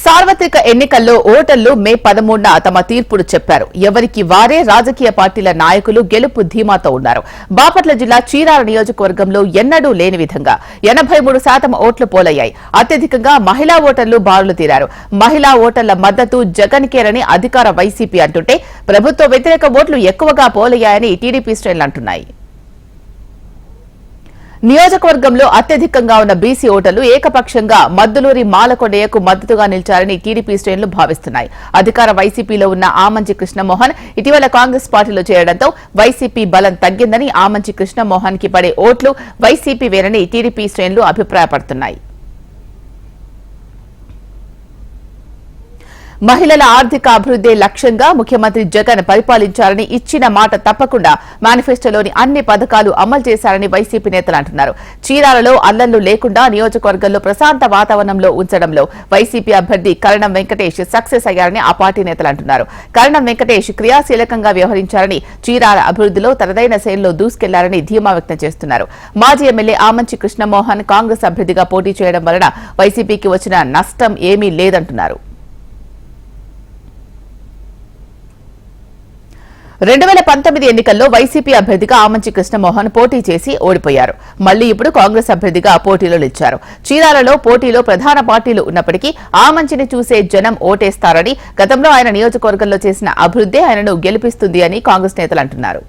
సార్వత్రిక ఎన్నికల్లో ఓటర్లు మే 13న తమ తీర్పును చెప్పారు. ఎవరికి వారే రాజకీయ పార్టీల నాయకులు గెలుపు ధీమాతో ఉన్నారు. బాపట్ల జిల్లా చీరాల నియోజకవర్గంలో ఎన్నడూ లేని విధంగా 83% ఓట్లు పోలయ్యాయి. అత్యధికంగా మహిళా ఓటర్లు బారులు తీరారు. మహిళా ఓటర్ల మద్దతు జగన్ కేరని అధికార వైసీపీ అంటుంటే ప్రభుత్వ వ్యతిరేక ఓట్లు ఎక్కువగా పోలయ్యాయని టీడీపీ శ్రేణులు అంటున్నాయి. నియోజకవర్గంలో అత్యధికంగా ఉన్న బీసీ ఓటర్లు ఏకపక్షంగా మద్దులూరి మాలకొండయ్యకు మద్దతుగా నిలిచారని టీడీపీ శ్రేణులు భావిస్తున్నాయి. అధికార వైసీపీలో ఉన్న ఆమంచి కృష్ణమోహన్ ఇటీవల కాంగ్రెస్ పార్టీలో చేరడంతో వైసీపీ బలం తగ్గిందని, ఆమంచి కృష్ణమోహన్ కి పడే ఓట్లు వైసీపీ వేరని టీడీపీ శ్రేణులు అభిప్రాయపడుతున్నాయి. మహిళల ఆర్థిక అభివృద్ధి లక్ష్యంగా ముఖ్యమంత్రి జగన్ పరిపాలించారని, ఇచ్చిన మాట తప్పకుండా మేనిఫెస్టోలోని అన్ని పథకాలు అమలు చేశారని వైసీపీ నేతలు అంటున్నారు. చీరాలలో అల్లర్లు లేకుండా నియోజకవర్గంలో ప్రశాంత వాతావరణంలో ఉంచడంలో వైసీపీ అభ్యర్థి కరణం వెంకటేష్ సక్సెస్ అయ్యారని ఆ పార్టీ నేతలు అంటున్నారు. కరణం వెంకటేష్ క్రియాశీలకంగా వ్యవహరించారని, చీరాల అభివృద్ధిలో తనదైన శైలిలో దూసుకెళ్లారని ధీమా వ్యక్తం చేస్తున్నారు. మాజీ ఎమ్మెల్యే ఆమంచి కృష్ణమోహన్ కాంగ్రెస్ అభ్యర్థిగా పోటీ చేయడం వలన వైసీపీకి వచ్చిన నష్టం ఏమీ లేదంటున్నారు. 2019 ఎన్నికల్లో వైసీపీ అభ్యర్థిగా ఆమంచి కృష్ణమోహన్ పోటీ చేసి ఓడిపోయారు. మళ్లీ ఇప్పుడు కాంగ్రెస్ అభ్యర్థిగా పోటీలో నిలిచారు. చీరాలలో పోటీలో ప్రధాన పార్టీలు ఉన్నప్పటికీ ఆమంచిని చూసే జనం ఓటేస్తారని, గతంలో ఆయన నియోజకవర్గంలో చేసిన అభివృద్ధి ఆయనను గెలిపిస్తుంది అని కాంగ్రెస్ నేతలు అంటున్నారు.